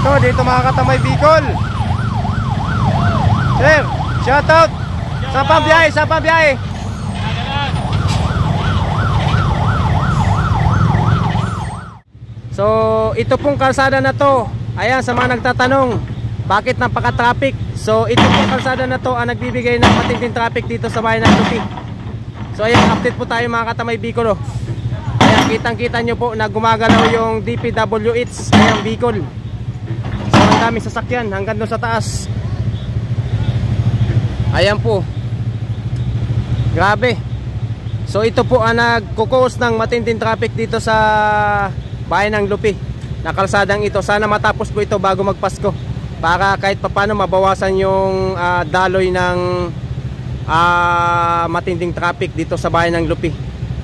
So dito mga katamay Bicol. Sir, shoutout. Sa pambiyahe, sa pambiyahe. So ito pong kalsada na to, ayan, sa mga nagtatanong bakit napaka-traffic. So ito pong kalsada na to ang nagbibigay ng matinding traffic dito sa bayan ng Lupi. So ayan, update po tayo mga katamay Bicol. Ayan, kitang-kita nyo po na gumagalaw yung DPWH, ayan, Bicol. So ang daming sasakyan hanggang doon sa taas. Ayan po, grabe. So ito po ang nagkukos ng matinding traffic dito sa bayan ng Lupi na kalsadang ito. Sana matapos po ito bago magpasko para kahit papano mabawasan yung daloy ng matinding traffic dito sa bayan ng Lupi.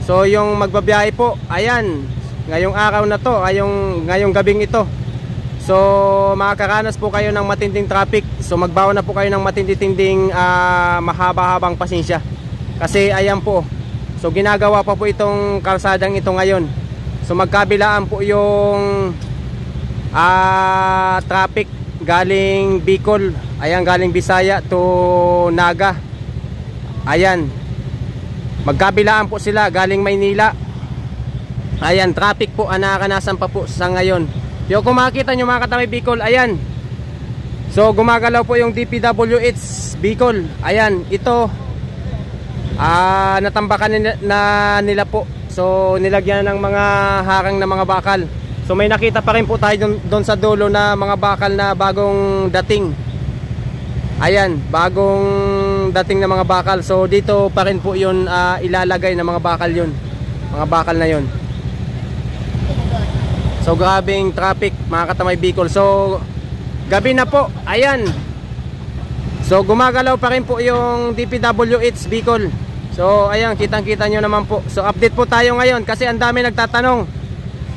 So yung magbabiyahe po, ayan, ngayong araw na to, ngayong gabing ito, so makakaranas po kayo ng matinding traffic. So magbaon na po kayo ng matinding mahaba-habang pasensya kasi ayan po, so ginagawa pa po itong kalsadang ito ngayon. So magkabilaan po yung traffic galing Bicol, ayan, galing Bisaya to Naga. Ayan, magkabilaan po sila galing Maynila. Ayan, traffic po ang nakakanasan pa po sa ngayon. Yung kung makikita nyo mga katamay Bicol, ayan, so gumagalaw po yung DPWH Bicol. Ayan, ito natambakan nila po. So nilagyan ng mga harang na mga bakal. So may nakita pa rin po tayo doon sa dulo na mga bakal na bagong dating. Ayan, bagong dating na mga bakal. So dito pa rin po yun ilalagay na mga bakal yun, mga bakal na yun. So grabing traffic mga katamay Bicol. So gabi na po, ayan, so gumagalaw pa rin po yung DPWH Bicol. So ayan, kitang-kita nyo naman po. So update po tayo ngayon kasi ang dami nagtatanong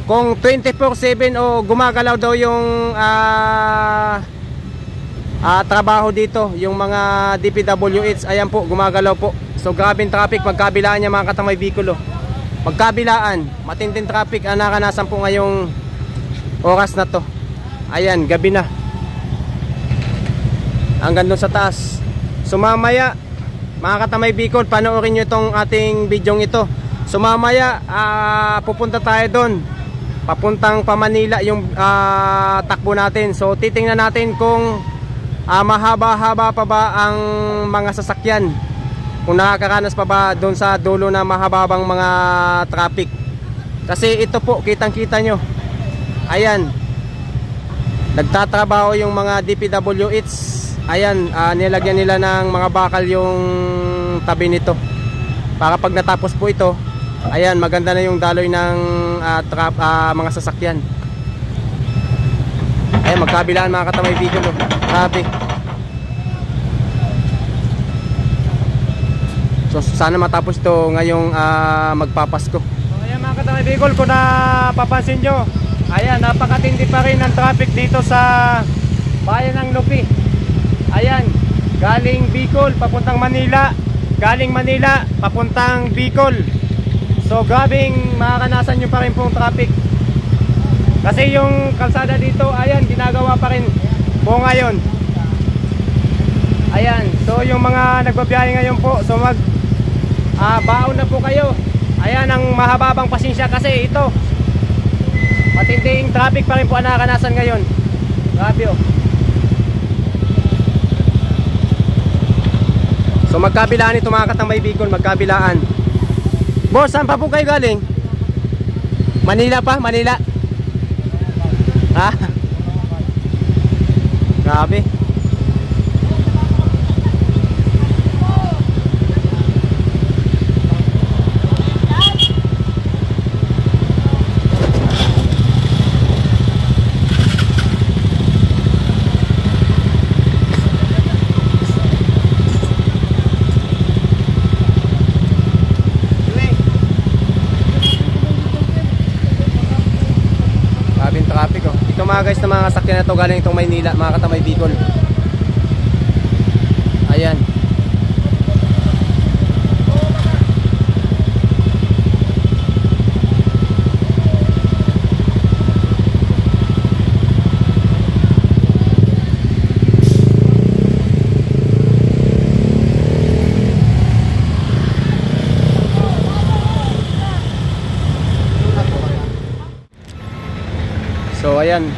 kung 24/7 o gumagalaw daw yung trabaho dito, yung mga DPWH. Ayan po, gumagalaw po. So grabing traffic magkabilaan niya mga katamay Bicol. Magkabilaan, matinding traffic ang nakanasan po ngayong oras na to. Ayan, gabi na hanggang doon sa taas. So mamaya mga katamay Bicol, panoorin nyo itong ating bidyong ito. So mamaya pupunta tayo doon, papuntang pa Manila yung takbo natin. So titingnan natin kung mahaba-haba pa ba ang mga sasakyan, kung nakakaranas pa ba doon sa dulo na mahababang mga traffic. Kasi ito po, kitang-kita nyo, ayan, nagtatrabaho yung mga DPWH. Ayan, nilagyan nila ng mga bakal yung tabi nito para pag natapos po ito, ayan, maganda na yung daloy ng mga sasakyan. Ayan, magkabilaan mga katamay Bicol. Grabe. So sana matapos ito ngayong magpapasko. So ayan mga katamay Bicol, kung napapansin nyo, ayan, napakatindi pa rin ang traffic dito sa bayan ng Lupi. Ayan, galing Bicol papuntang Manila, galing Manila papuntang Bicol. So grabing makakanasan nyo pa rin pong traffic kasi yung kalsada dito, ayan, ginagawa pa rin po ngayon. Ayan, so yung mga nagbabiyahe ngayon po, so baon na po kayo. Ayan, ang mahababang pasensya kasi ito, matinding traffic pa rin po ang nakakanasan ngayon. Grabe oh. So magkabilaan ito mga katamay Bicol, magkabilaan. Boss, saan pa po kayo galing? Manila pa? Manila? Ha? Grabe. Mga guys, na mga sakyan na to galing itong Maynila mga katamay Bicol. Ayan, So ayan,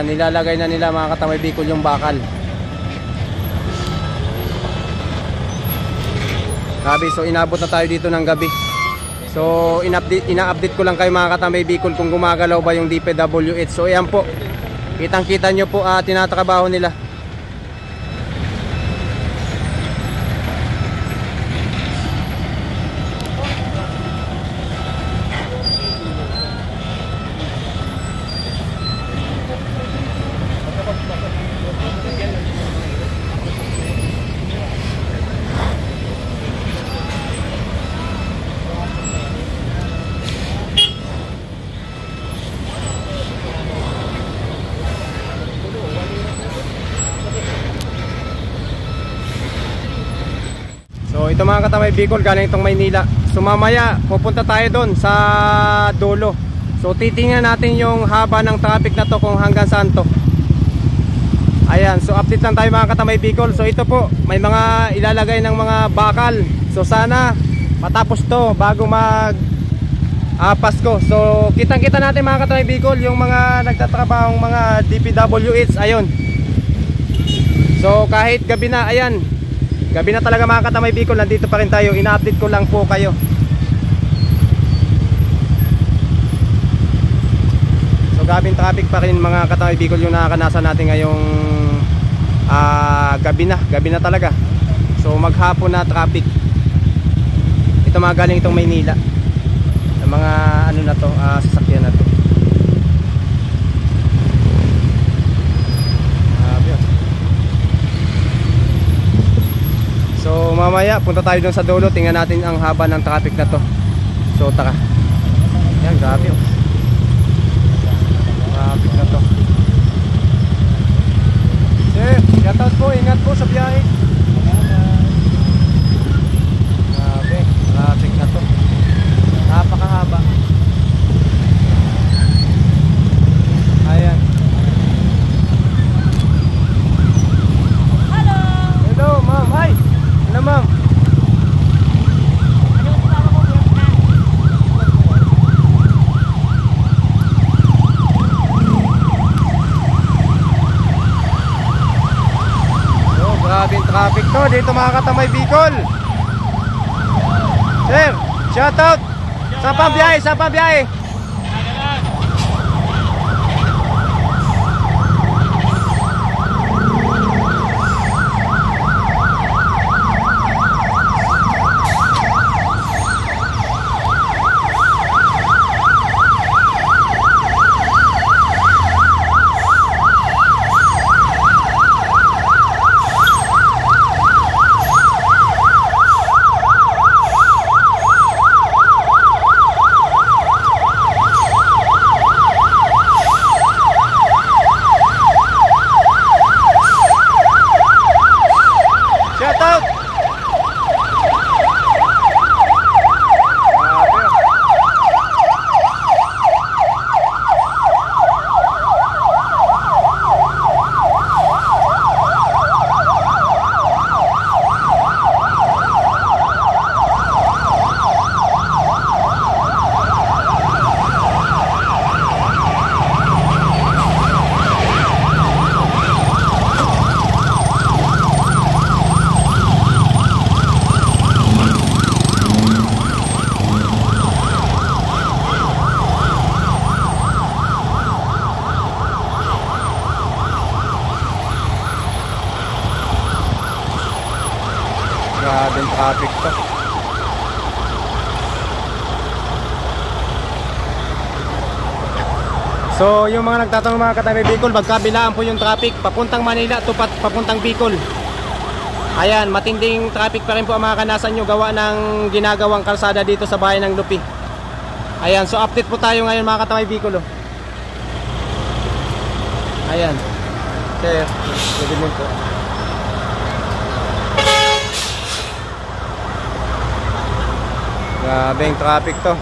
nilalagay na nila mga katamay Bicol yung bakal. Grabe, so inabot na tayo dito ng gabi. So ina-update ko lang kayo mga katamay Bicol kung gumagalaw ba yung DPWH. So ayan po, kitang-kita nyo po tinatrabaho nila. So ito mga katamay Bicol, galing itong Maynila. So mamaya pupunta tayo doon sa dulo. So titingnan natin yung haba ng traffic na to kung hanggang saan to. Ayan, so update lang tayo mga katamay Bicol. So ito po, may mga ilalagay ng mga bakal. So sana matapos to bago mag Pasko. So kitang-kita natin mga katamay Bicol yung mga nagtatrabahong mga DPWH. Ayun. So kahit gabi na, ayan, gabi na talaga mga katamay Bicol, nandito pa rin tayo. Ina-update ko lang po kayo. So gabing traffic pa rin mga katamay Bicol yung nakakanasan natin ngayong gabi na talaga. So maghapon na traffic. Ito mga galing itong Maynila, ng mga ano na to, sasakyan na to. So mamaya punta tayo dun sa dulo, tingnan natin ang haba ng traffic na to. So tara. Yan, grabe oh. Traffic na to. Sir, shoutout po, ingat po sa biyahe. Grabe, traffic na to. Napakahaba. Ayan. Hello ma'am, hi. Hello ma'am. So, grabing traffic to dito mga katamay Bicol. Sir, shout out. Sa pambiyahe, sa pambiyahe. Grabing traffic to. So yung mga nagtatanong mga katamay Bicol, magkabilaan po yung traffic papuntang Manila to papuntang Bicol. Ayan, matinding traffic pa rin po ang mga kanasan nyo gawa ng ginagawang kalsada dito sa bayan ng Lupi. Ayan, so update po tayo ngayon mga katamay Bicol. Ayan. Sir, good evening po. Grabing traffic to.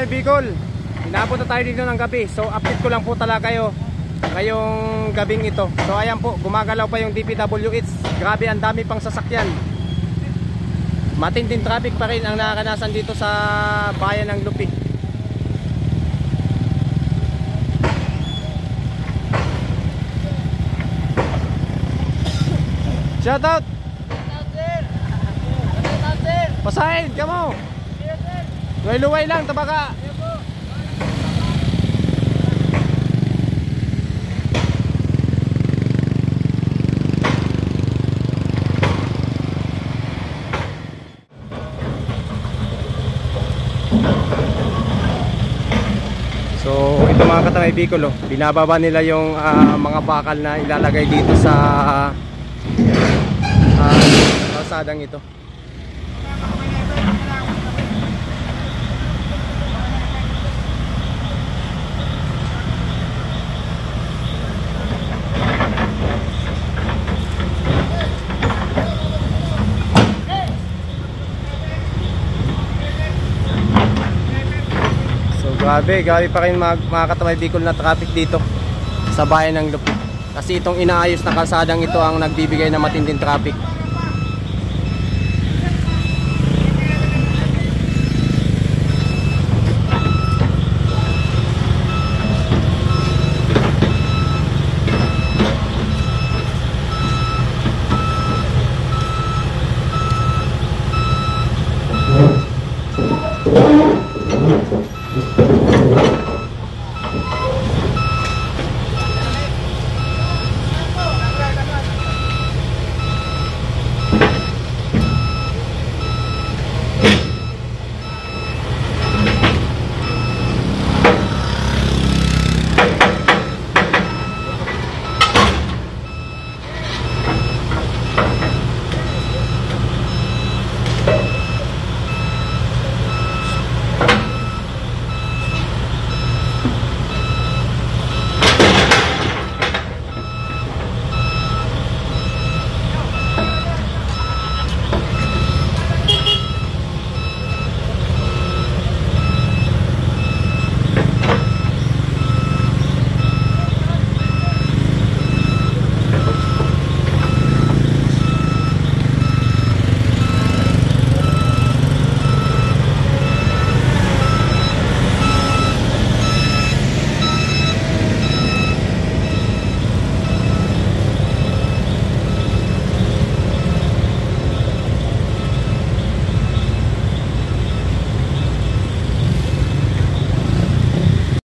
Katamay Bicol, inaabot na tayo dito ng gabi. So update ko lang po talaga kayo ngayong gabing ito. So ayan po, gumagalaw pa yung DPWH. Grabe, ang dami pang sasakyan. Matinding traffic pa rin ang nakakanasan dito sa bayan ng Lupi. Shout out! Pasahin, kamo! Luway-luway lang, tabaga! So ito mga Katamay Bicol, oh, binababa nila yung mga bakal na ilalagay dito sa kalsadang ito. Grabe pa rin mga Katamay Bicol na traffic dito sa bayan ng Lupi. Kasi itong inaayos na kalsadang ito ang nagbibigay ng matinding traffic.